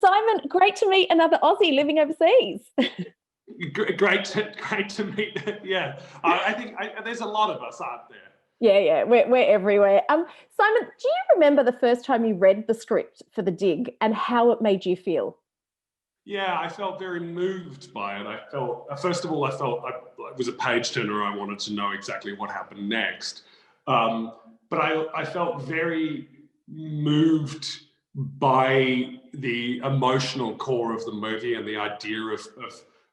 Simon, great to meet another Aussie living overseas. Great to meet. Yeah, I think there's a lot of us, aren't there? Yeah, we're everywhere. Simon, do you remember the first time you read the script for The Dig and how it made you feel? Yeah, I felt very moved by it. I felt, first of all, I felt it was a page turner. I wanted to know exactly what happened next. But I felt very moved by the emotional core of the movie and the idea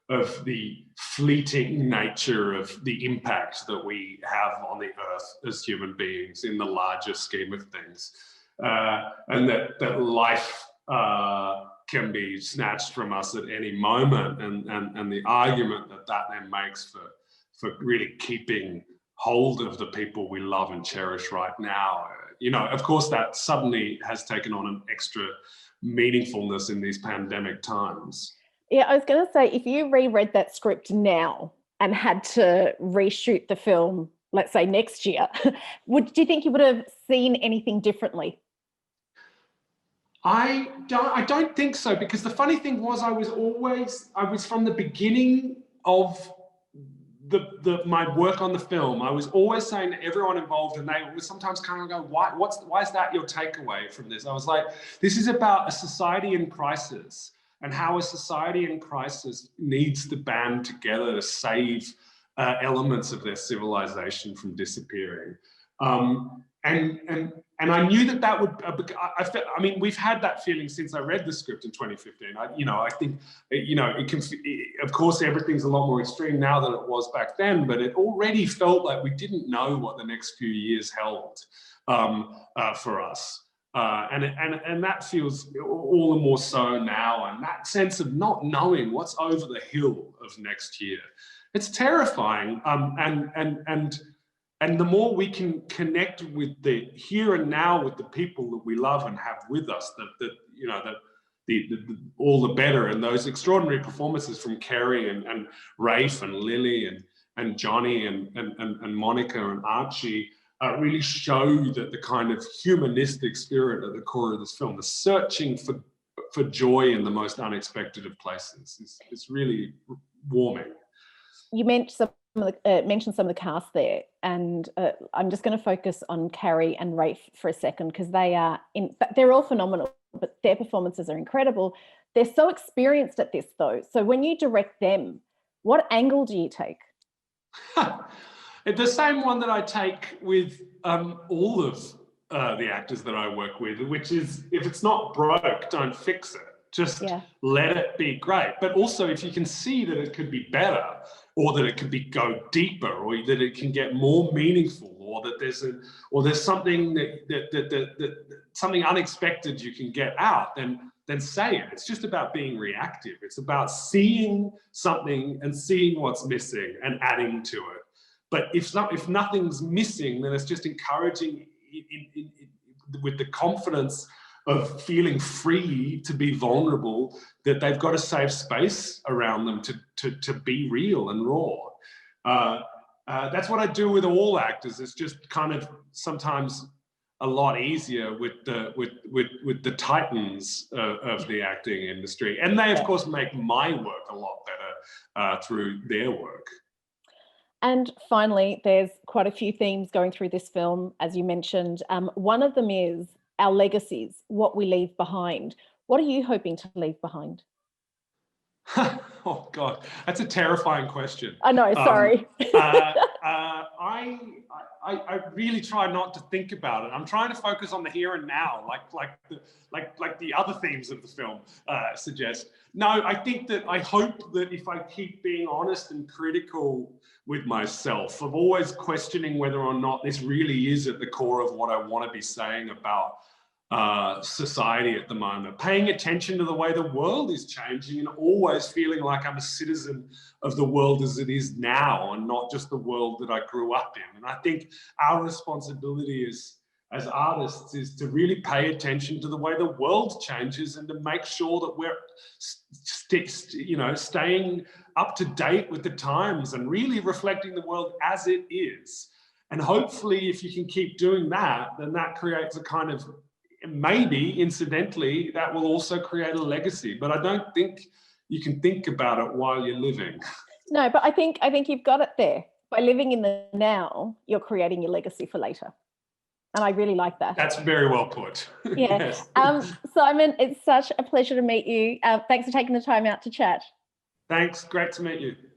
of the fleeting nature of the impact that we have on the earth as human beings in the larger scheme of things. And that life can be snatched from us at any moment, and the argument that then makes for really keeping hold of the people we love and cherish right now. You know, of course, that suddenly has taken on an extra meaningfulness in these pandemic times. Yeah, I was going to say, if you reread that script now and had to reshoot the film, let's say next year, do you think you would have seen anything differently? I don't think so, because the funny thing was I was from the beginning of my work on the film, I was always saying to everyone involved, and they would sometimes kind of go, why is that your takeaway from this? I was like, this is about a society in crisis and how a society in crisis needs to band together to save elements of their civilization from disappearing. And I knew that would, I mean, we've had that feeling since I read the script in 2015. I think, it can, of course, everything's a lot more extreme now than it was back then, but it already felt like we didn't know what the next few years held for us. And that feels all the more so now. And that sense of not knowing what's over the hill of next year, it's terrifying. And the more we can connect with the here and now with the people that we love and have with us, all the better. And those extraordinary performances from Carey and Rafe and Lily and Johnny and Monica and Archie really show that the kind of humanistic spirit at the core of this film, the searching for joy in the most unexpected of places, is really warming. You mentioned some of the cast there, and I'm just going to focus on Carey and Rafe for a second, because they're all phenomenal, but their performances are incredible. They're so experienced at this, though. So when you direct them, what angle do you take? The same one that I take with all of the actors that I work with, which is, if it's not broke, don't fix it. Just let it be great. But also, if you can see that it could be better, or that it could go deeper, or that it can get more meaningful, or that there's something that something unexpected you can get out, then say it. It's just about being reactive. It's about seeing something and seeing what's missing and adding to it. But if nothing's missing, then it's just encouraging with the confidence of feeling free to be vulnerable, that they've got a safe space around them to be real and raw. That's what I do with all actors. It's just kind of sometimes a lot easier with the titans of the acting industry, and they of course make my work a lot better through their work. And finally, there's quite a few themes going through this film, as you mentioned. One of them is our legacies, what we leave behind. What are you hoping to leave behind? Oh God, that's a terrifying question. I know, sorry. I really try not to think about it. I'm trying to focus on the here and now, like the other themes of the film suggest. No, I hope that if I keep being honest and critical with myself, of always questioning whether or not this really is at the core of what I want to be saying about society at the moment, paying attention to the way the world is changing, and always feeling like I'm a citizen of the world as it is now, and not just the world that I grew up in. And I think our responsibility as artists is to really pay attention to the way the world changes, and to make sure that we're staying up to date with the times and really reflecting the world as it is. And hopefully, if you can keep doing that, then that creates a kind of maybe incidentally that will also create a legacy, but I don't think you can think about it while you're living. No, but I think you've got it there. By living in the now, you're creating your legacy for later. And I really like that. That's very well put. Yeah. Yes. Simon, it's such a pleasure to meet you. Thanks for taking the time out to chat. Thanks. Great to meet you.